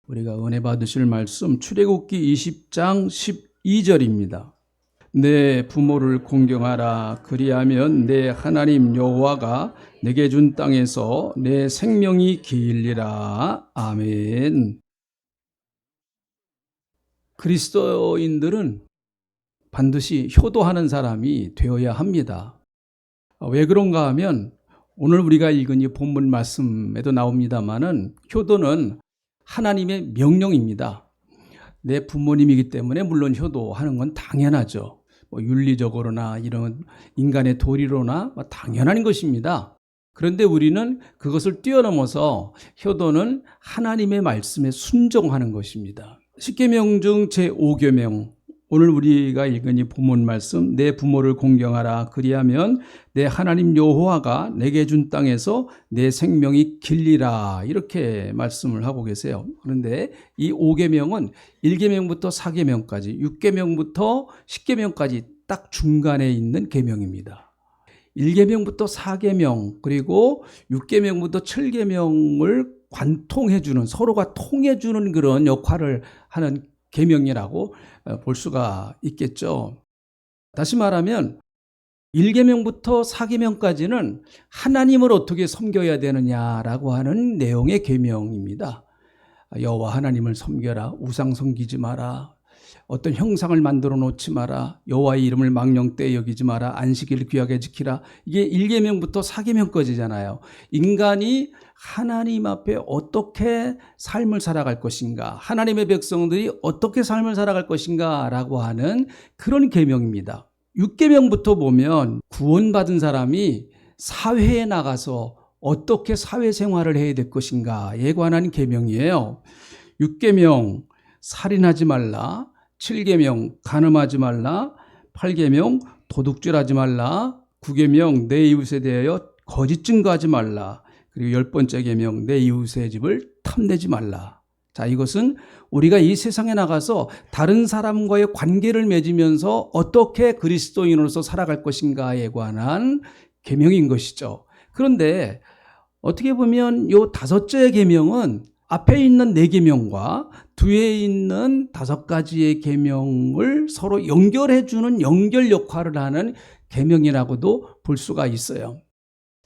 우리가 은혜 받으실 말씀 출애굽기 20장 12절입니다. 내 부모를 공경하라. 그리하면 내 하나님 여호와가 내게 준 땅에서 내 생명이 길리라. 아멘. 그리스도인들은 반드시 효도하는 사람이 되어야 합니다. 왜 그런가 하면 오늘 우리가 읽은 이 본문 말씀에도 나옵니다마는 효도는 하나님의 명령입니다. 내 부모님이기 때문에 물론 효도하는 건 당연하죠. 윤리적으로나 이런 인간의 도리로나 당연한 것입니다. 그런데 우리는 그것을 뛰어넘어서 효도는 하나님의 말씀에 순종하는 것입니다. 십계명 중 제5계명, 오늘 우리가 읽은 이 본문 말씀, 내 부모를 공경하라. 그리하면 내 하나님 여호와가 내게 준 땅에서 내 생명이 길리라. 이렇게 말씀을 하고 계세요. 그런데 이 5계명은 1계명부터 4계명까지, 6계명부터 10계명까지 딱 중간에 있는 계명입니다. 1계명부터 4계명, 그리고 6계명부터 7계명을 관통해주는, 서로가 통해주는 그런 역할을 하는 계명이라고 볼 수가 있겠죠. 다시 말하면 1계명부터 4계명까지는 하나님을 어떻게 섬겨야 되느냐라고 하는 내용의 계명입니다. 여호와 하나님을 섬겨라. 우상 섬기지 마라. 어떤 형상을 만들어 놓지 마라. 여호와의 이름을 망령되이 여기지 마라. 안식일을 귀하게 지키라. 이게 1계명부터 4계명까지잖아요. 인간이 하나님 앞에 어떻게 삶을 살아갈 것인가, 하나님의 백성들이 어떻게 삶을 살아갈 것인가 라고 하는 그런 계명입니다. 6계명부터 보면 구원받은 사람이 사회에 나가서 어떻게 사회생활을 해야 될 것인가에 관한 계명이에요. 6계명 살인하지 말라, 7계명 간음하지 말라, 8계명 도둑질하지 말라, 9계명 내 이웃에 대하여 거짓 증거하지 말라, 그리고 10번째 계명 내 이웃의 집을 탐내지 말라. 자, 이것은 우리가 이 세상에 나가서 다른 사람과의 관계를 맺으면서 어떻게 그리스도인으로서 살아갈 것인가에 관한 계명인 것이죠. 그런데 어떻게 보면 이 5째 계명은 앞에 있는 4계명과 뒤에 있는 5가지의 계명을 서로 연결해주는 연결 역할을 하는 계명이라고도 볼 수가 있어요.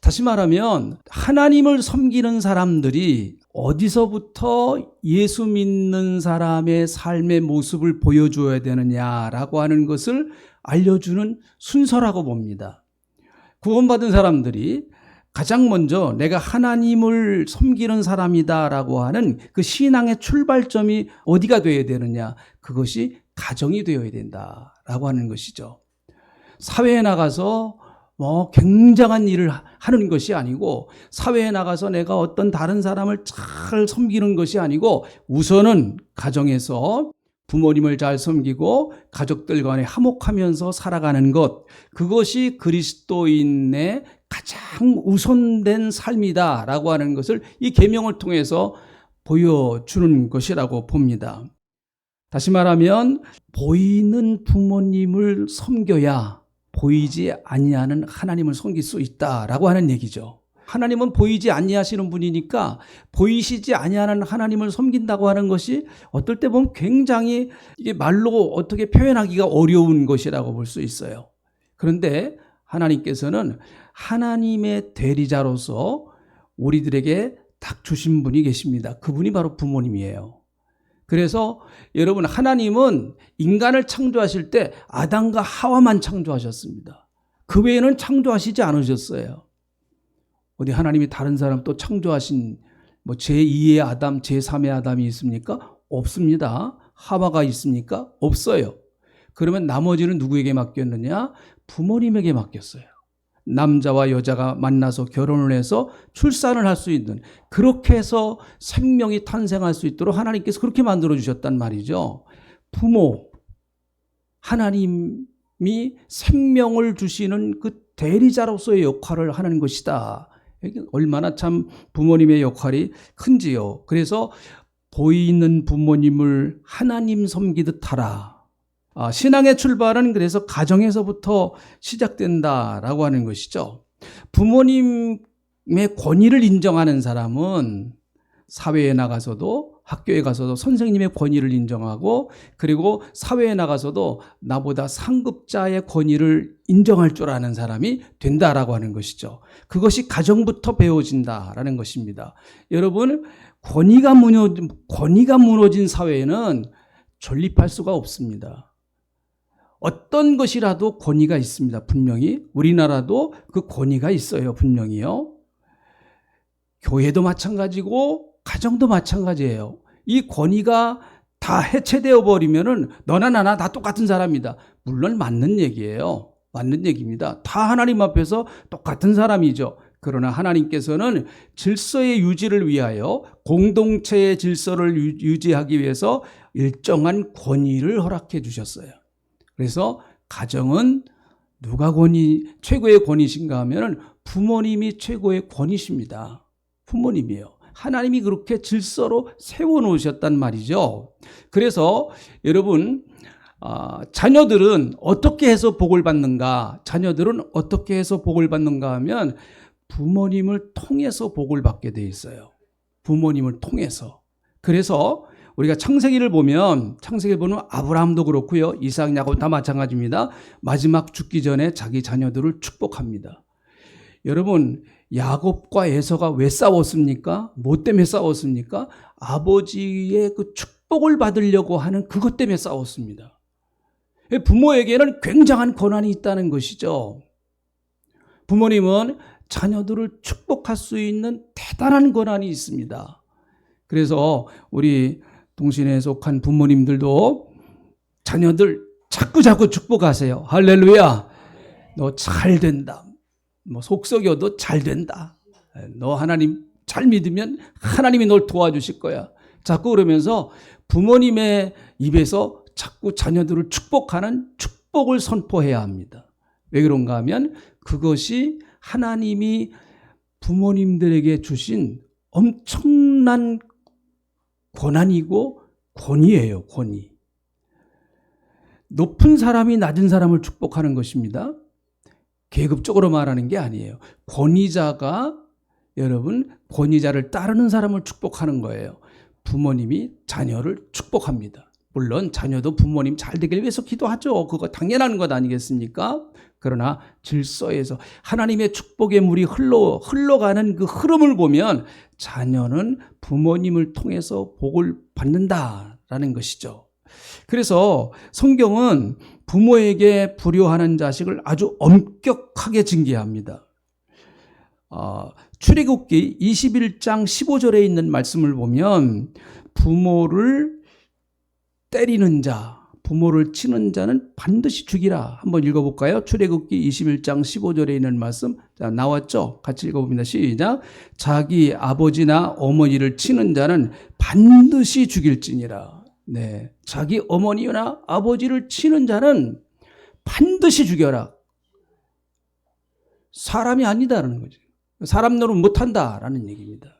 다시 말하면 하나님을 섬기는 사람들이 어디서부터 예수 믿는 사람의 삶의 모습을 보여줘야 되느냐라고 하는 것을 알려주는 순서라고 봅니다. 구원받은 사람들이 가장 먼저 내가 하나님을 섬기는 사람이다라고 하는 그 신앙의 출발점이 어디가 되어야 되느냐, 그것이 가정이 되어야 된다라고 하는 것이죠. 사회에 나가서 굉장한 일을 하는 것이 아니고, 사회에 나가서 내가 어떤 다른 사람을 잘 섬기는 것이 아니고, 우선은 가정에서 부모님을 잘 섬기고 가족들 간에 화목하면서 살아가는 것, 그것이 그리스도인의 가장 우선된 삶이다라고 하는 것을 이 계명을 통해서 보여주는 것이라고 봅니다. 다시 말하면 보이는 부모님을 섬겨야 보이지 아니하는 하나님을 섬길 수 있다라고 하는 얘기죠. 하나님은 보이지 아니하시는 분이니까 보이시지 아니하는 하나님을 섬긴다고 하는 것이 어떨 때 보면 굉장히 이게 말로 어떻게 표현하기가 어려운 것이라고 볼 수 있어요. 그런데 하나님께서는 하나님의 대리자로서 우리들에게 딱 주신 분이 계십니다. 그분이 바로 부모님이에요. 그래서 여러분, 하나님은 인간을 창조하실 때 아담과 하와만 창조하셨습니다. 그 외에는 창조하시지 않으셨어요. 어디 하나님이 다른 사람 또 창조하신 제2의 아담, 제3의 아담이 있습니까? 없습니다. 하와가 있습니까? 없어요. 그러면 나머지는 누구에게 맡겼느냐? 부모님에게 맡겼어요. 남자와 여자가 만나서 결혼을 해서 출산을 할 수 있는, 그렇게 해서 생명이 탄생할 수 있도록 하나님께서 그렇게 만들어 주셨단 말이죠. 부모, 하나님이 생명을 주시는 그 대리자로서의 역할을 하는 것이다. 얼마나 참 부모님의 역할이 큰지요. 그래서 보이는 부모님을 하나님 섬기듯 하라. 신앙의 출발은 그래서 가정에서부터 시작된다라고 하는 것이죠. 부모님의 권위를 인정하는 사람은 사회에 나가서도 학교에 가서도 선생님의 권위를 인정하고 그리고 사회에 나가서도 나보다 상급자의 권위를 인정할 줄 아는 사람이 된다라고 하는 것이죠. 그것이 가정부터 배워진다라는 것입니다. 여러분, 권위가 무너진 사회에는 존립할 수가 없습니다. 어떤 것이라도 권위가 있습니다. 분명히. 우리나라도 그 권위가 있어요. 분명히요. 교회도 마찬가지고 가정도 마찬가지예요. 이 권위가 다 해체되어 버리면은 너나 나나 다 똑같은 사람이다. 물론 맞는 얘기예요. 맞는 얘기입니다. 다 하나님 앞에서 똑같은 사람이죠. 그러나 하나님께서는 질서의 유지를 위하여 공동체의 질서를 유지하기 위해서 일정한 권위를 허락해 주셨어요. 그래서 가정은 누가 최고의 권위신가 하면 부모님이 최고의 권위십니다. 부모님이요. 하나님이 그렇게 질서로 세워놓으셨단 말이죠. 그래서 여러분, 자녀들은 어떻게 해서 복을 받는가? 자녀들은 어떻게 해서 복을 받는가 하면 부모님을 통해서 복을 받게 돼 있어요. 부모님을 통해서. 그래서 우리가 창세기를 보면 아브라함도 그렇고요. 이삭, 야곱 다 마찬가지입니다. 마지막 죽기 전에 자기 자녀들을 축복합니다. 여러분, 야곱과 에서가 왜 싸웠습니까? 뭐 때문에 싸웠습니까? 아버지의 그 축복을 받으려고 하는 그것 때문에 싸웠습니다. 부모에게는 굉장한 권한이 있다는 것이죠. 부모님은 자녀들을 축복할 수 있는 대단한 권한이 있습니다. 그래서 우리 동신에 속한 부모님들도 자녀들 자꾸 축복하세요. 할렐루야. 너 잘 된다. 속썩여도 잘 된다. 너 하나님 잘 믿으면 하나님이 널 도와주실 거야. 자꾸 그러면서 부모님의 입에서 자꾸 자녀들을 축복하는 축복을 선포해야 합니다. 왜 그런가 하면 그것이 하나님이 부모님들에게 주신 엄청난 권한이고 권위예요. 권위. 높은 사람이 낮은 사람을 축복하는 것입니다. 계급적으로 말하는 게 아니에요. 권위자가 여러분 권위자를 따르는 사람을 축복하는 거예요. 부모님이 자녀를 축복합니다. 물론 자녀도 부모님 잘 되길 위해서 기도하죠. 그거 당연한 것 아니겠습니까? 그러나 질서에서 하나님의 축복의 물이 흘러가는 그 흐름을 보면 자녀는 부모님을 통해서 복을 받는다라는 것이죠. 그래서 성경은 부모에게 불효하는 자식을 아주 엄격하게 징계합니다. 출애굽기 21장 15절에 있는 말씀을 보면 부모를 때리는 자, 부모를 치는 자는 반드시 죽이라. 한번 읽어볼까요? 출애굽기 21장 15절에 있는 말씀. 자, 나왔죠? 같이 읽어봅니다. 시작. 자기 아버지나 어머니를 치는 자는 반드시 죽일지니라. 네, 자기 어머니나 아버지를 치는 자는 반드시 죽여라. 사람이 아니다라는 거죠. 사람 노릇 못한다라는 얘기입니다.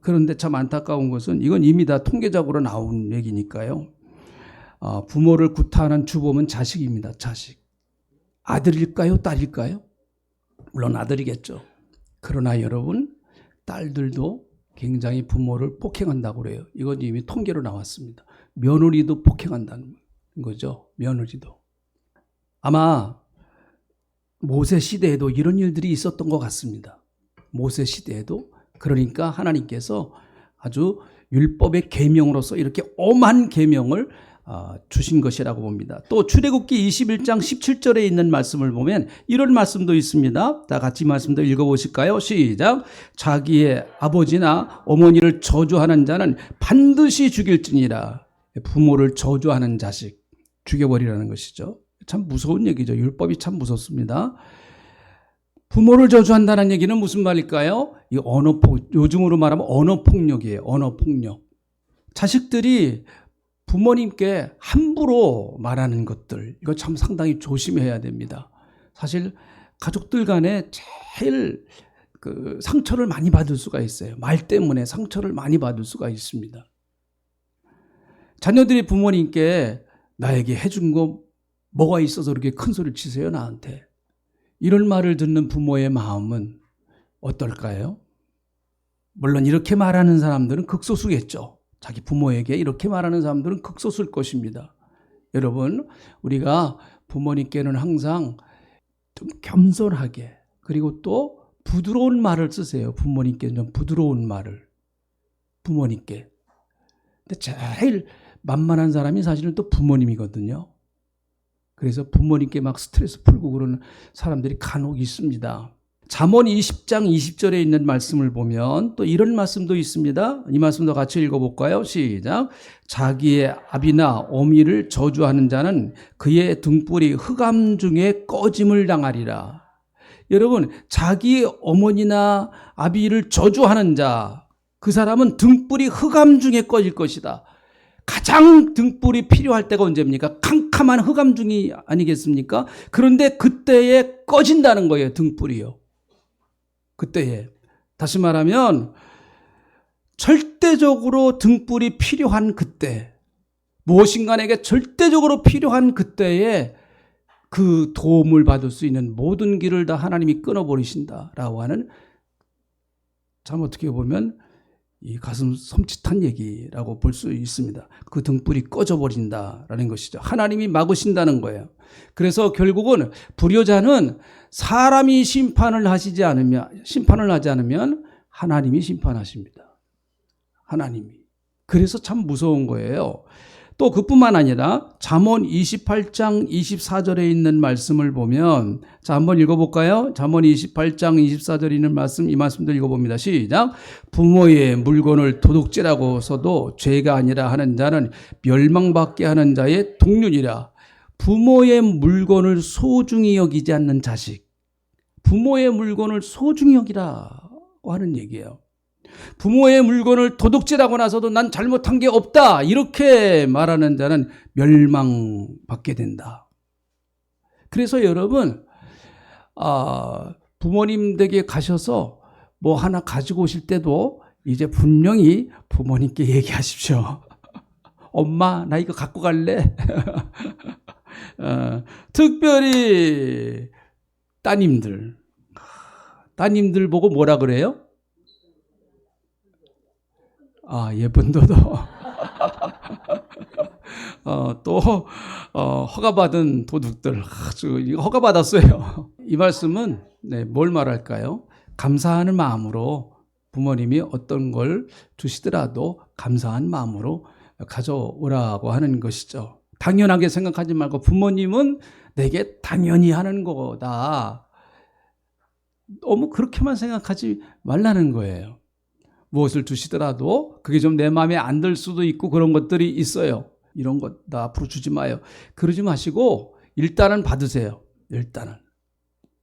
그런데 참 안타까운 것은 이건 이미 다 통계적으로 나온 얘기니까요. 부모를 구타하는 주범은 자식입니다. 자식. 아들일까요? 딸일까요? 물론 아들이겠죠. 그러나 여러분, 딸들도 굉장히 부모를 폭행한다고 그래요. 이건 이미 통계로 나왔습니다. 며느리도 폭행한다는 거죠. 며느리도. 아마 모세 시대에도 이런 일들이 있었던 것 같습니다. 모세 시대에도. 그러니까 하나님께서 아주 율법의 계명으로서 이렇게 엄한 계명을 주신 것이라고 봅니다. 또 출애굽기 21장 17절에 있는 말씀을 보면 이런 말씀도 있습니다. 다 같이 말씀도 읽어보실까요? 시작. 자기의 아버지나 어머니를 저주하는 자는 반드시 죽일지니라. 부모를 저주하는 자식 죽여버리라는 것이죠. 참 무서운 얘기죠. 율법이 참 무섭습니다. 부모를 저주한다는 얘기는 무슨 말일까요? 이 요즘으로 말하면 언어폭력이에요. 언어폭력. 자식들이 부모님께 함부로 말하는 것들, 이거 참 상당히 조심해야 됩니다. 사실 가족들 간에 제일 상처를 많이 받을 수가 있어요. 말 때문에 상처를 많이 받을 수가 있습니다. 자녀들이 부모님께 나에게 해준 거 뭐가 있어서 그렇게 큰 소리를 치세요, 나한테. 이런 말을 듣는 부모의 마음은 어떨까요? 물론 이렇게 말하는 사람들은 극소수겠죠. 자기 부모에게 이렇게 말하는 사람들은 극소수일 것입니다. 여러분, 우리가 부모님께는 항상 좀 겸손하게, 그리고 또 부드러운 말을 쓰세요. 부모님께는 좀 부드러운 말을. 부모님께. 근데 제일 만만한 사람이 사실은 또 부모님이거든요. 그래서 부모님께 막 스트레스 풀고 그러는 사람들이 간혹 있습니다. 잠언 20장 20절에 있는 말씀을 보면 또 이런 말씀도 있습니다. 이 말씀도 같이 읽어볼까요? 시작. 자기의 아비나 어미를 저주하는 자는 그의 등불이 흑암 중에 꺼짐을 당하리라. 여러분, 자기 어머니나 아비를 저주하는 자, 그 사람은 등불이 흑암 중에 꺼질 것이다. 가장 등불이 필요할 때가 언제입니까? 캄캄한 흑암 중이 아니겠습니까? 그런데 그때에 꺼진다는 거예요. 등불이요. 그때에. 다시 말하면 절대적으로 등불이 필요한 그때, 무엇인가 내게 절대적으로 필요한 그때에 그 도움을 받을 수 있는 모든 길을 다 하나님이 끊어버리신다라고 하는, 참 어떻게 보면 이 가슴 섬찟한 얘기라고 볼 수 있습니다. 그 등불이 꺼져버린다라는 것이죠. 하나님이 막으신다는 거예요. 그래서 결국은 불효자는 사람이 심판을 하지 않으면 하나님이 심판하십니다. 하나님이. 그래서 참 무서운 거예요. 또 그뿐만 아니라 잠언 28장 24절에 있는 말씀을 보면, 자, 한번 읽어볼까요? 잠언 28장 24절에 있는 말씀, 이 말씀도 읽어봅니다. 시작. 부모의 물건을 도둑질하고 서도 죄가 아니라 하는 자는 멸망받게 하는 자의 동륜이라. 부모의 물건을 소중히 여기지 않는 자식, 부모의 물건을 소중히 여기라고 하는 얘기예요. 부모의 물건을 도둑질하고 나서도 난 잘못한 게 없다, 이렇게 말하는 자는 멸망받게 된다. 그래서 여러분, 부모님 댁에 가셔서 뭐 하나 가지고 오실 때도 이제 분명히 부모님께 얘기하십시오. 엄마, 나 이거 갖고 갈래? 특별히 따님들 보고 뭐라 그래요? 예쁜 도도. 또 허가받은 도둑들, 이거 허가받았어요. 이 말씀은 뭘 말할까요? 감사하는 마음으로, 부모님이 어떤 걸 주시더라도 감사한 마음으로 가져오라고 하는 것이죠. 당연하게 생각하지 말고 부모님은 내게 당연히 하는 거다, 너무 그렇게만 생각하지 말라는 거예요. 무엇을 주시더라도 그게 좀 내 마음에 안 들 수도 있고 그런 것들이 있어요. 이런 것 나 앞으로 주지 마요. 그러지 마시고 일단은 받으세요. 일단은.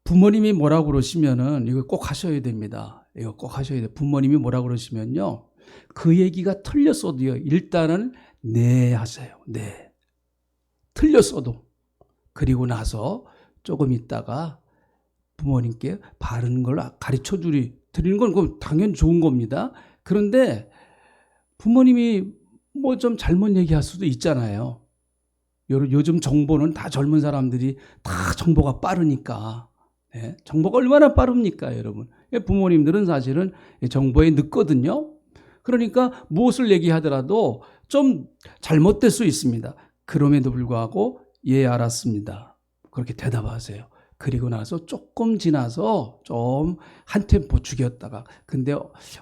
부모님이 뭐라고 그러시면은 이거 꼭 하셔야 됩니다. 이거 꼭 하셔야 돼요. 부모님이 뭐라고 그러시면요, 그 얘기가 틀렸어도요, 일단은 네 하세요. 네. 틀렸어도. 그리고 나서 조금 있다가 부모님께 바른 걸 가르쳐 드리는 건 당연히 좋은 겁니다. 그런데 부모님이 뭐 좀 잘못 얘기할 수도 있잖아요. 요즘 정보는 다 젊은 사람들이 다 정보가 빠르니까. 네, 정보가 얼마나 빠릅니까, 여러분? 부모님들은 사실은 정보에 늦거든요. 그러니까 무엇을 얘기하더라도 좀 잘못될 수 있습니다. 그럼에도 불구하고 예, 알았습니다, 그렇게 대답하세요. 그리고 나서 조금 지나서 좀 한 템포 죽였다가, 근데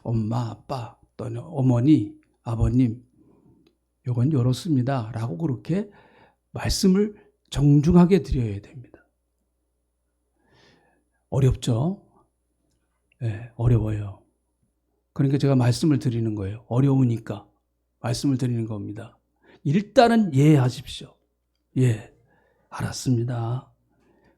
엄마, 아빠, 또는 어머니, 아버님, 요건 이렇습니다 라고 그렇게 말씀을 정중하게 드려야 됩니다. 어렵죠? 네, 어려워요. 그러니까 제가 말씀을 드리는 거예요. 어려우니까 말씀을 드리는 겁니다. 일단은 예 하십시오. 예, 알았습니다.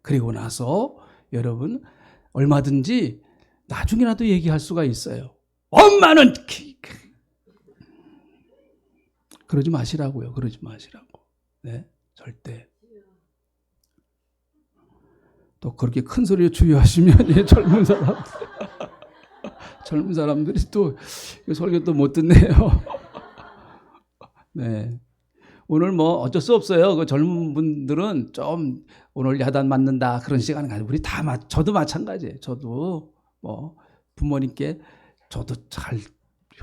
그리고 나서 여러분 얼마든지 나중에라도 얘기할 수가 있어요. 엄마는 그러지 마시라고요. 그러지 마시라고. 네, 절대. 또 그렇게 큰 소리로 주의하시면 젊은 사람들이 또 설교 또 못 듣네요. 네. 오늘 뭐 어쩔 수 없어요. 그 젊은 분들은 좀 오늘 야단 맞는다 그런 시간은 가지고, 우리 저도 마찬가지예요. 저도 뭐 부모님께 저도 잘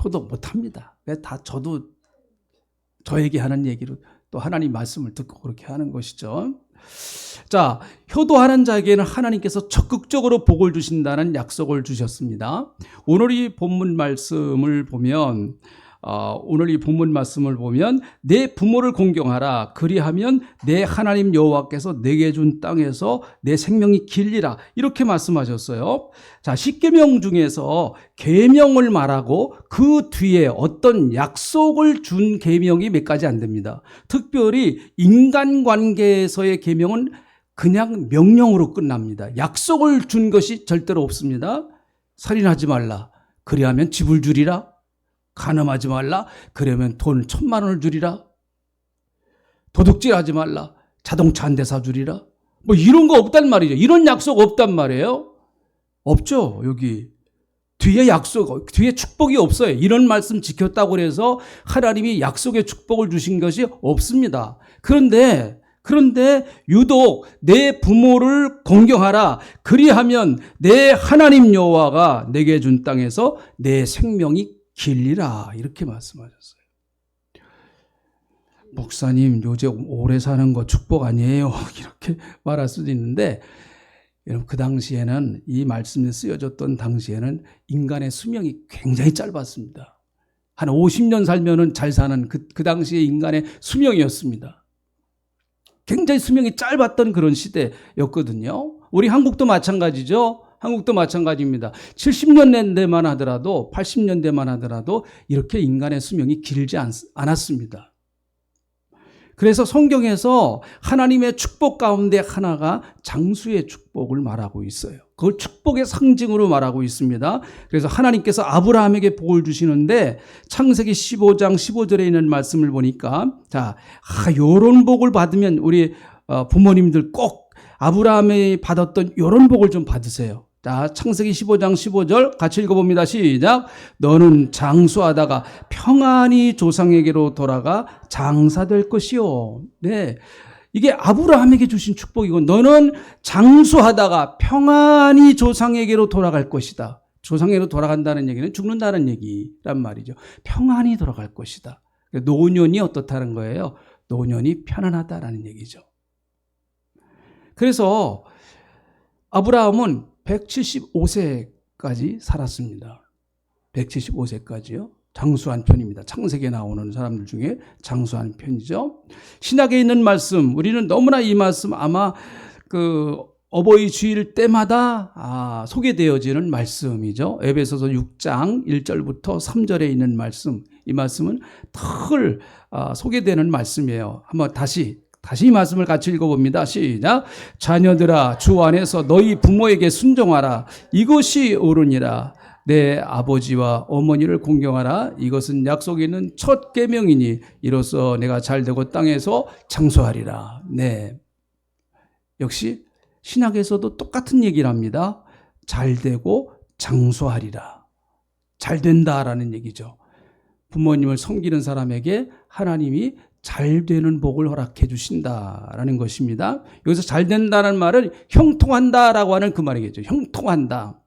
효도 못합니다. 다 저도 저에게 하는 얘기로 또 하나님 말씀을 듣고 그렇게 하는 것이죠. 자, 효도하는 자에게는 하나님께서 적극적으로 복을 주신다는 약속을 주셨습니다. 오늘 이 본문 말씀을 보면 내 부모를 공경하라. 그리하면 내 하나님 여호와께서 내게 준 땅에서 내 생명이 길리라. 이렇게 말씀하셨어요. 자, 십계명 중에서 계명을 말하고 그 뒤에 어떤 약속을 준 계명이 몇 가지 안 됩니다. 특별히 인간관계에서의 계명은 그냥 명령으로 끝납니다. 약속을 준 것이 절대로 없습니다. 살인하지 말라. 그리하면 집을 주리라. 간음하지 말라. 그러면 돈 1,000,000원을 주리라. 도둑질하지 말라. 자동차 한 대 사주리라. 뭐 이런 거 없단 말이죠. 이런 약속 없단 말이에요. 없죠. 여기 뒤에 약속, 뒤에 축복이 없어요. 이런 말씀 지켰다고 해서 하나님이 약속의 축복을 주신 것이 없습니다. 그런데 유독 내 부모를 공경하라. 그리하면 내 하나님 여호와가 내게 준 땅에서 내 생명이 길리라. 이렇게 말씀하셨어요. 목사님, 요즘 오래 사는 거 축복 아니에요? 이렇게 말할 수도 있는데, 여러분, 그 당시에는, 이 말씀이 쓰여졌던 당시에는 인간의 수명이 굉장히 짧았습니다. 한 50년 살면은 잘 사는 그 당시의 인간의 수명이었습니다. 굉장히 수명이 짧았던 그런 시대였거든요. 우리 한국도 마찬가지죠. 한국도 마찬가지입니다. 70년대만 하더라도 80년대만 하더라도 이렇게 인간의 수명이 길지 않았습니다. 그래서 성경에서 하나님의 축복 가운데 하나가 장수의 축복을 말하고 있어요. 그걸 축복의 상징으로 말하고 있습니다. 그래서 하나님께서 아브라함에게 복을 주시는데 창세기 15장 15절에 있는 말씀을 보니까 요런 복을 받으면 우리 부모님들 꼭 아브라함이 받았던 요런 복을 좀 받으세요. 자, 창세기 15장 15절 같이 읽어봅니다. 시작. 너는 장수하다가 평안히 조상에게로 돌아가 장사될 것이요. 네. 이게 아브라함에게 주신 축복이고, 너는 장수하다가 평안히 조상에게로 돌아갈 것이다. 조상에게로 돌아간다는 얘기는 죽는다는 얘기란 말이죠. 평안히 돌아갈 것이다. 노년이 어떻다는 거예요? 노년이 편안하다라는 얘기죠. 그래서 아브라함은 175세까지 살았습니다. 175세까지요. 장수한 편입니다. 창세기에 나오는 사람들 중에 장수한 편이죠. 신약에 있는 말씀, 우리는 너무나 이 말씀 아마 어버이 주일 때마다 소개되어지는 말씀이죠. 에베소서 6장 1절부터 3절에 있는 말씀, 이 말씀은 늘 소개되는 말씀이에요. 한번 다시 이 말씀을 같이 읽어봅니다. 시작. 자녀들아, 주 안에서 너희 부모에게 순종하라. 이것이 옳으니라. 내 아버지와 어머니를 공경하라. 이것은 약속이 있는 첫 계명이니 이로써 내가 잘되고 땅에서 장수하리라. 네. 역시 신약에서도 똑같은 얘기를 합니다. 잘되고 장수하리라. 잘된다라는 얘기죠. 부모님을 섬기는 사람에게 하나님이 잘 되는 복을 허락해 주신다라는 것입니다. 여기서 잘 된다는 말은 형통한다라고 하는 그 말이겠죠. 형통한다.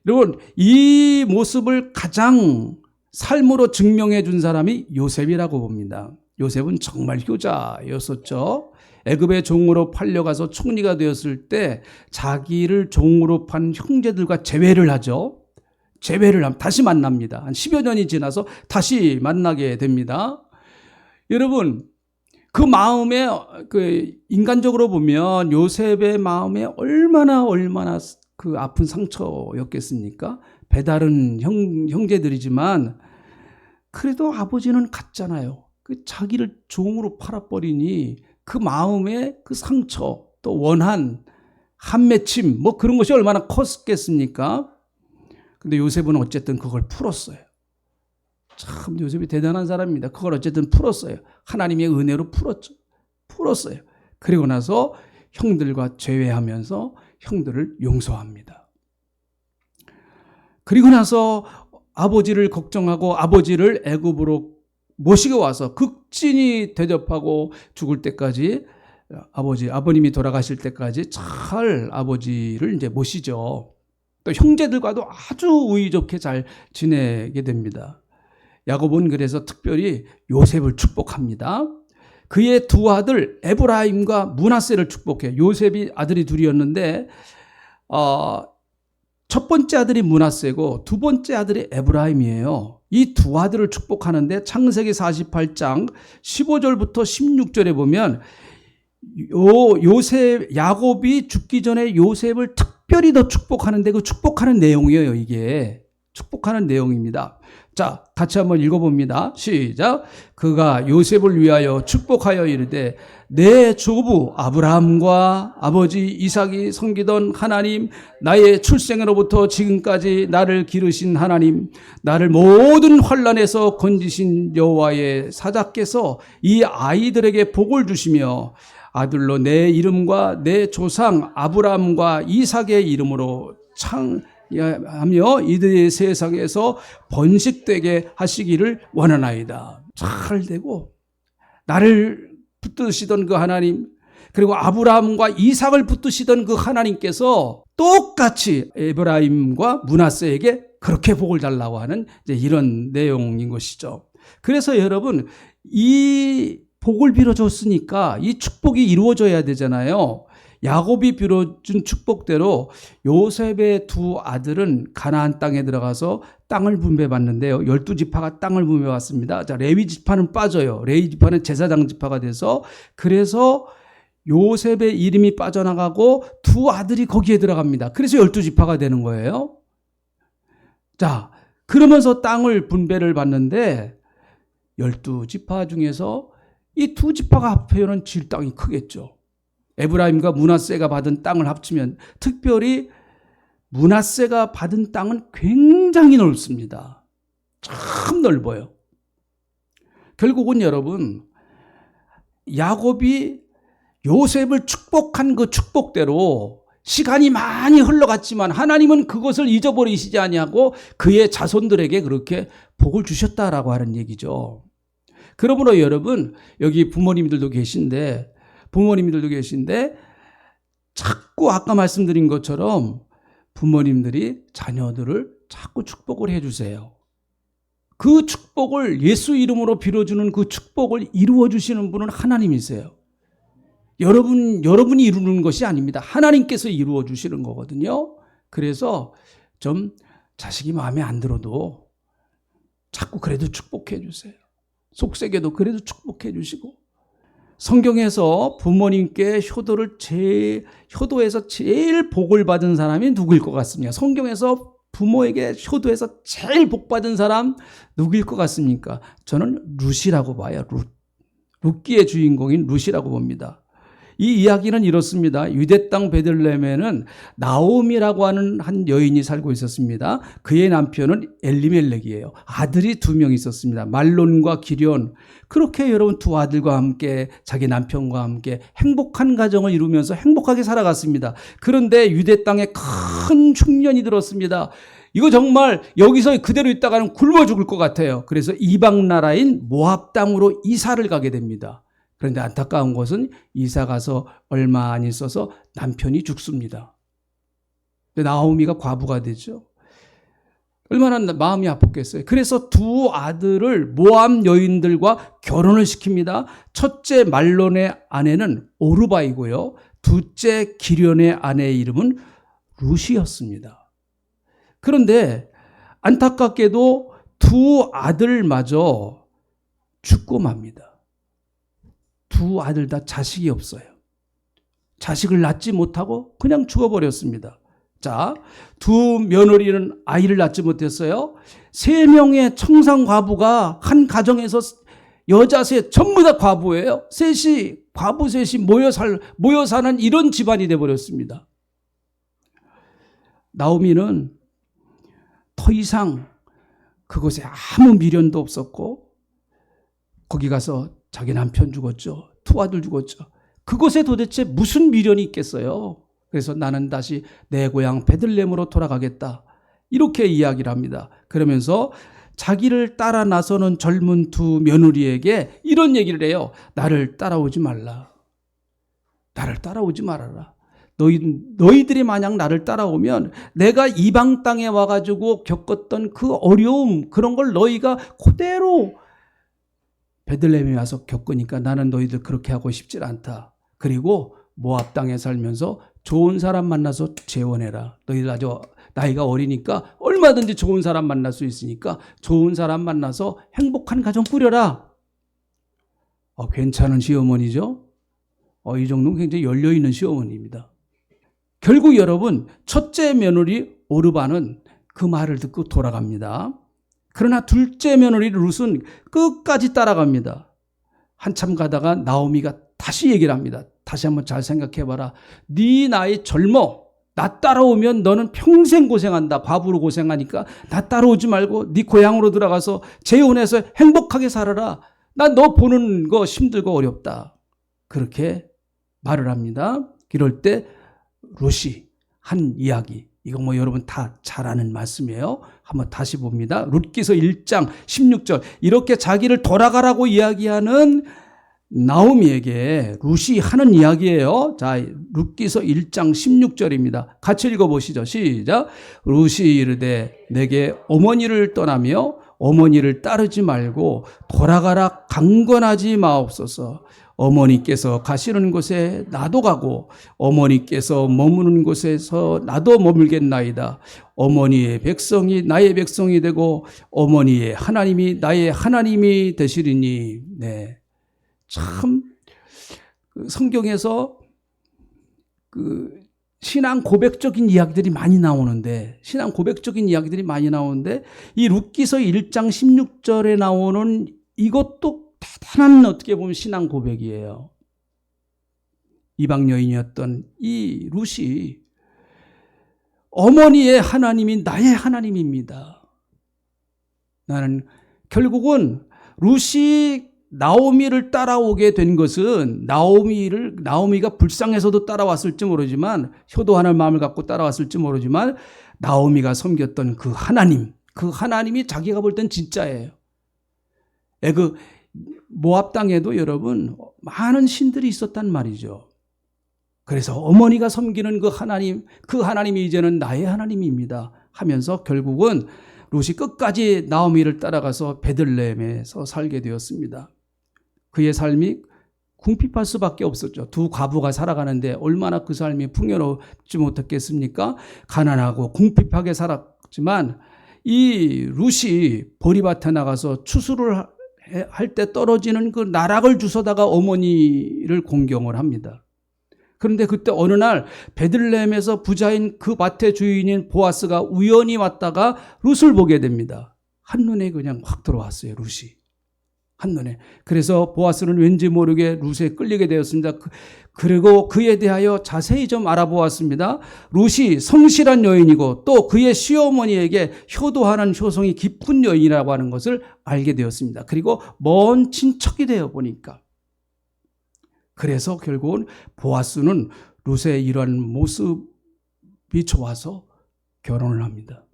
여러분, 이 모습을 가장 삶으로 증명해 준 사람이 요셉이라고 봅니다. 요셉은 정말 효자였었죠. 애굽의 종으로 팔려가서 총리가 되었을 때 자기를 종으로 판 형제들과 재회를 하죠. 재회를 하면 다시 만납니다. 한 10여 년이 지나서 다시 만나게 됩니다. 여러분, 그 마음에, 인간적으로 보면 요셉의 마음에 얼마나 그 아픈 상처였겠습니까? 배다른 형제들이지만, 그래도 아버지는 갔잖아요. 자기를 종으로 팔아버리니 그 마음에 그 상처, 또 원한, 한맺힘, 그런 것이 얼마나 컸겠습니까? 근데 요셉은 어쨌든 그걸 풀었어요. 참 요셉이 대단한 사람입니다. 그걸 어쨌든 풀었어요. 하나님의 은혜로 풀었어요. 그리고 나서 형들과 재회하면서 형들을 용서합니다. 그리고 나서 아버지를 걱정하고 아버지를 애굽으로 모시고 와서 극진히 대접하고 죽을 때까지 아버님이 돌아가실 때까지 잘 아버지를 이제 모시죠. 또 형제들과도 아주 우애 좋게 잘 지내게 됩니다. 야곱은 그래서 특별히 요셉을 축복합니다. 그의 두 아들 에브라임과 므낫세를 축복해요. 요셉이 아들이 둘이었는데 첫 번째 아들이 므낫세고 두 번째 아들이 에브라임이에요. 이 두 아들을 축복하는데 창세기 48장 15절부터 16절에 보면 야곱이 죽기 전에 요셉을 특별히 더 축복하는데 그 축복하는 내용이에요. 이게 축복하는 내용입니다. 자, 같이 한번 읽어봅니다. 시작. 그가 요셉을 위하여 축복하여 이르되 내 조부 아브라함과 아버지 이삭이 섬기던 하나님, 나의 출생으로부터 지금까지 나를 기르신 하나님, 나를 모든 환난에서 건지신 여호와의 사자께서 이 아이들에게 복을 주시며 아들로 내 이름과 내 조상 아브라함과 이삭의 이름으로 하며 이들의 세상에서 번식되게 하시기를 원하나이다. 잘 되고 나를 붙드시던 그 하나님, 그리고 아브라함과 이삭을 붙드시던 그 하나님께서 똑같이 에브라임과 므낫세에게 그렇게 복을 달라고 하는 이런 내용인 것이죠. 그래서 여러분, 이 복을 빌어줬으니까 이 축복이 이루어져야 되잖아요. 야곱이 빌어준 축복대로 요셉의 두 아들은 가나안 땅에 들어가서 땅을 분배받는데요. 12지파가 땅을 분배받습니다. 자, 레위 지파는 빠져요. 레위 지파는 제사장 지파가 돼서, 그래서 요셉의 이름이 빠져나가고 두 아들이 거기에 들어갑니다. 그래서 12지파가 되는 거예요. 자, 그러면서 땅을 분배를 받는데 12지파 중에서 이 두 지파가 합하면 질 땅이 크겠죠. 에브라임과 므낫세가 받은 땅을 합치면, 특별히 므낫세가 받은 땅은 굉장히 넓습니다. 참 넓어요. 결국은 여러분, 야곱이 요셉을 축복한 그 축복대로 시간이 많이 흘러갔지만 하나님은 그것을 잊어버리시지 아니하고 그의 자손들에게 그렇게 복을 주셨다라고 하는 얘기죠. 그러므로 여러분, 여기 부모님들도 계신데 자꾸 아까 말씀드린 것처럼 부모님들이 자녀들을 자꾸 축복을 해주세요. 그 축복을 예수 이름으로 빌어주는 그 축복을 이루어 주시는 분은 하나님이세요. 여러분이 이루는 것이 아닙니다. 하나님께서 이루어 주시는 거거든요. 그래서 좀 자식이 마음에 안 들어도 자꾸 그래도 축복해 주세요. 속색에도 그래도 축복해 주시고, 성경에서 부모님께 효도에서 제일 복을 받은 사람이 누구일 것 같습니까? 성경에서 부모에게 효도해서 제일 복 받은 사람 누구일 것 같습니까? 저는 룻이라고 봐요. 룻기의 주인공인 룻이라고 봅니다. 이 이야기는 이렇습니다. 유대 땅 베들레헴에는 나오미라고 하는 한 여인이 살고 있었습니다. 그의 남편은 엘리멜렉이에요. 아들이 2명 있었습니다. 말론과 기럨. 그렇게 여러분 두 아들과 함께 자기 남편과 함께 행복한 가정을 이루면서 행복하게 살아갔습니다. 그런데 유대 땅에 큰 흉년이 들었습니다. 이거 정말 여기서 그대로 있다가는 굶어 죽을 것 같아요. 그래서 이방 나라인 모압 땅으로 이사를 가게 됩니다. 그런데 안타까운 것은 이사 가서 얼마 안 있어서 남편이 죽습니다. 근데 나오미가 과부가 되죠. 얼마나 마음이 아팠겠어요. 그래서 두 아들을 모압 여인들과 결혼을 시킵니다. 첫째 말론의 아내는 오르바이고요. 둘째 기럨의 아내의 이름은 룻이었습니다. 그런데 안타깝게도 두 아들마저 죽고 맙니다. 두 아들 다 자식이 없어요. 자식을 낳지 못하고 그냥 죽어버렸습니다. 자, 두 며느리는 아이를 낳지 못했어요. 3명의 청상 과부가 한 가정에서 여자 셋 전부 다 과부예요. 과부 셋이 모여 사는 이런 집안이 되어버렸습니다. 나오미는 더 이상 그곳에 아무 미련도 없었고, 거기 가서 자기 남편 죽었죠. 두 아들 죽었죠. 그곳에 도대체 무슨 미련이 있겠어요. 그래서 나는 다시 내 고향 베들레헴으로 돌아가겠다, 이렇게 이야기를 합니다. 그러면서 자기를 따라 나서는 젊은 두 며느리에게 이런 얘기를 해요. 나를 따라오지 말라. 나를 따라오지 말아라. 너희들이 만약 나를 따라오면 내가 이방 땅에 와가지고 겪었던 그 어려움, 그런 걸 너희가 그대로 베들레헴에 와서 겪으니까 나는 너희들 그렇게 하고 싶지 않다. 그리고 모압 땅에 살면서 좋은 사람 만나서 재혼해라. 너희들 아주 나이가 어리니까 얼마든지 좋은 사람 만날 수 있으니까 좋은 사람 만나서 행복한 가정 꾸려라. 괜찮은 시어머니죠? 이 정도는 굉장히 열려있는 시어머니입니다. 결국 여러분, 첫째 며느리 오르바는 그 말을 듣고 돌아갑니다. 그러나 둘째 며느리 룻은 끝까지 따라갑니다. 한참 가다가 나오미가 다시 얘기를 합니다. 다시 한번 잘 생각해봐라. 네 나이 젊어. 나 따라오면 너는 평생 고생한다. 과부로 고생하니까 나 따라오지 말고 네 고향으로 들어가서 재혼해서 행복하게 살아라. 난 너 보는 거 힘들고 어렵다. 그렇게 말을 합니다. 이럴 때 룻이 한 이야기, 이거 뭐 여러분 다 잘 아는 말씀이에요. 한번 다시 봅니다. 룻기서 1장 16절. 이렇게 자기를 돌아가라고 이야기하는 나오미에게 룻이 하는 이야기예요. 자, 룻기서 1장 16절입니다. 같이 읽어보시죠. 시작. 룻이 이르되 내게 어머니를 떠나며 어머니를 따르지 말고 돌아가라 강권하지 마옵소서. 어머니께서 가시는 곳에 나도 가고 어머니께서 머무는 곳에서 나도 머물겠나이다. 어머니의 백성이 나의 백성이 되고 어머니의 하나님이 나의 하나님이 되시리니. 네, 참 성경에서 그 신앙 고백적인 이야기들이 많이 나오는데 이 룻기서 1장 16절에 나오는 이것도 대단한 어떻게 보면 신앙 고백이에요. 이방 여인이었던 이 룻이 어머니의 하나님이 나의 하나님입니다. 나는 결국은 룻이 나오미를 따라오게 된 것은 나오미가 불쌍해서도 따라왔을지 모르지만 효도하는 마음을 갖고 따라왔을지 모르지만 나오미가 섬겼던 그 하나님이 자기가 볼 땐 진짜예요. 그 모압 땅에도 여러분 많은 신들이 있었단 말이죠. 그래서 어머니가 섬기는 그 하나님이 이제는 나의 하나님입니다 하면서 결국은 룻이 끝까지 나오미를 따라가서 베들레헴에서 살게 되었습니다. 그의 삶이 궁핍할 수밖에 없었죠. 두 과부가 살아가는데 얼마나 그 삶이 풍요롭지 못했겠습니까? 가난하고 궁핍하게 살았지만 이 룻이 보리밭에 나가서 추수를 할 때 떨어지는 그 나락을 주워다가 어머니를 공경을 합니다. 그런데 그때 어느 날 베들레헴에서 부자인 그 밭의 주인인 보아스가 우연히 왔다가 룻을 보게 됩니다. 한눈에 그냥 확 들어왔어요. 룻이 한눈에. 그래서 보아스는 왠지 모르게 룻에 끌리게 되었습니다. 그리고 그에 대하여 자세히 좀 알아보았습니다. 룻이 성실한 여인이고 또 그의 시어머니에게 효도하는 효성이 깊은 여인이라고 하는 것을 알게 되었습니다. 그리고 먼 친척이 되어 보니까 그래서 결국은 보아스는 룻의 이런 모습이 좋아서 결혼을 합니다.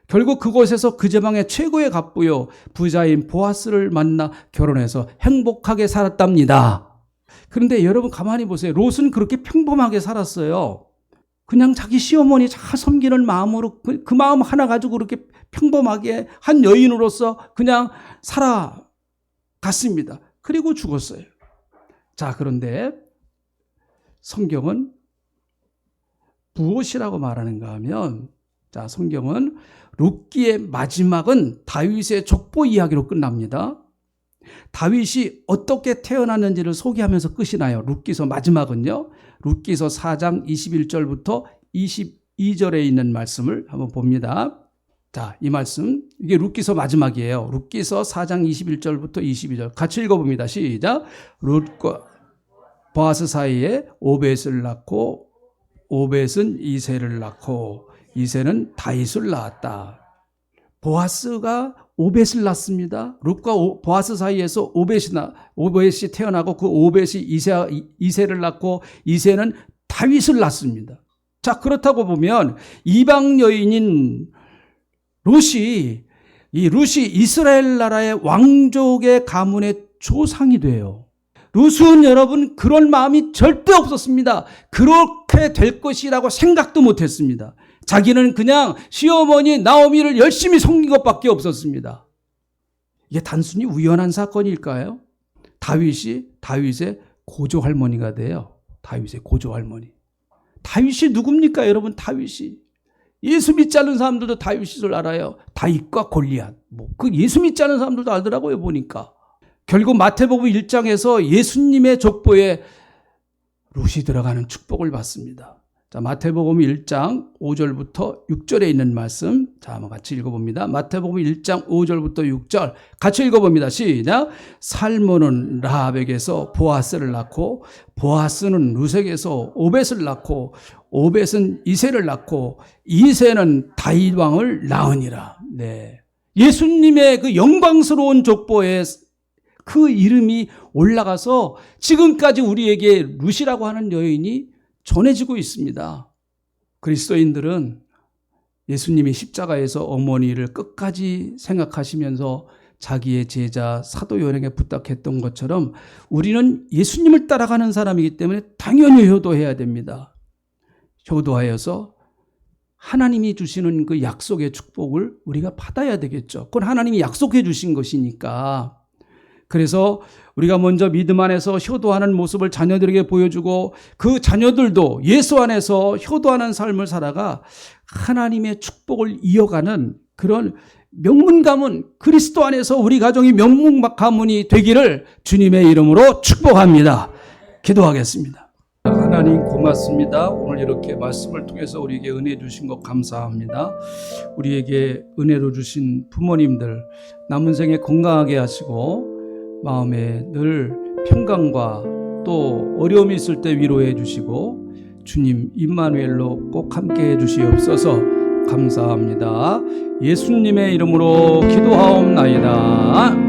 결국 그곳에서 그 지방의 최고의 갑부요 부자인 보아스를 만나 결혼해서 행복하게 살았답니다. 그런데 여러분 가만히 보세요. 롯은 그렇게 평범하게 살았어요. 그냥 자기 시어머니 잘 섬기는 마음으로 그 마음 하나 가지고 그렇게 평범하게 한 여인으로서 그냥 살아갔습니다. 그리고 죽었어요. 자, 그런데 성경은 무엇이라고 말하는가 하면, 자, 성경은 룻기의 마지막은 다윗의 족보 이야기로 끝납니다. 다윗이 어떻게 태어났는지를 소개하면서 끝이 나요. 룻기서 마지막은요. 룻기서 4장 21절부터 22절에 있는 말씀을 한번 봅니다. 자, 이 말씀, 이게 룻기서 마지막이에요. 룻기서 4장 21절부터 22절 같이 읽어봅니다. 시작. 룻과 보아스 사이에 오벳을 낳고 오벳은 이새를 낳고 이새는 다윗을 낳았다. 보아스가 오벳을 낳습니다. 룻과 보아스 사이에서 오벳이 태어나고 그 오벳이 이새를 낳고 이새는 다윗을 낳습니다. 자, 그렇다고 보면 이방 여인인 룻이 이스라엘 나라의 왕족의 가문의 조상이 돼요. 룻은 여러분 그런 마음이 절대 없었습니다. 그렇게 될 것이라고 생각도 못했습니다. 자기는 그냥 시어머니 나오미를 열심히 섬긴 것밖에 없었습니다. 이게 단순히 우연한 사건일까요? 다윗의 고조 할머니가 돼요. 다윗의 고조 할머니. 다윗이 누굽니까, 여러분? 다윗이. 예수 믿지 않는 사람들도 다윗을 알아요. 다윗과 골리앗. 그 예수 믿지 않는 사람들도 알더라고요, 보니까. 결국 마태복음 1장에서 예수님의 족보에 룻이 들어가는 축복을 받습니다. 자, 마태복음 1장 5절부터 6절에 있는 말씀. 자, 한번 같이 읽어봅니다. 마태복음 1장 5절부터 6절. 같이 읽어봅니다. 시작. 살몬은 라합에게서 보아스를 낳고, 보아스는 룻에게서 오벳을 낳고, 오벳은 이새를 낳고, 이새는 다윗 왕을 낳으니라. 네. 예수님의 그 영광스러운 족보에 그 이름이 올라가서 지금까지 우리에게 룻이라고 하는 여인이 전해지고 있습니다. 그리스도인들은 예수님이 십자가에서 어머니를 끝까지 생각하시면서 자기의 제자 사도 요한에게 부탁했던 것처럼 우리는 예수님을 따라가는 사람이기 때문에 당연히 효도해야 됩니다. 효도하여서 하나님이 주시는 그 약속의 축복을 우리가 받아야 되겠죠. 그건 하나님이 약속해 주신 것이니까. 그래서 우리가 먼저 믿음 안에서 효도하는 모습을 자녀들에게 보여주고 그 자녀들도 예수 안에서 효도하는 삶을 살아가 하나님의 축복을 이어가는 그런 명문 가문, 그리스도 안에서 우리 가정이 명문 가문이 되기를 주님의 이름으로 축복합니다. 기도하겠습니다. 하나님 고맙습니다. 오늘 이렇게 말씀을 통해서 우리에게 은혜 주신 것 감사합니다. 우리에게 은혜로 주신 부모님들 남은 생에 건강하게 하시고 마음에 늘 평강과 또 어려움이 있을 때 위로해 주시고 주님 임마누엘로 꼭 함께 해 주시옵소서. 감사합니다. 예수님의 이름으로 기도하옵나이다.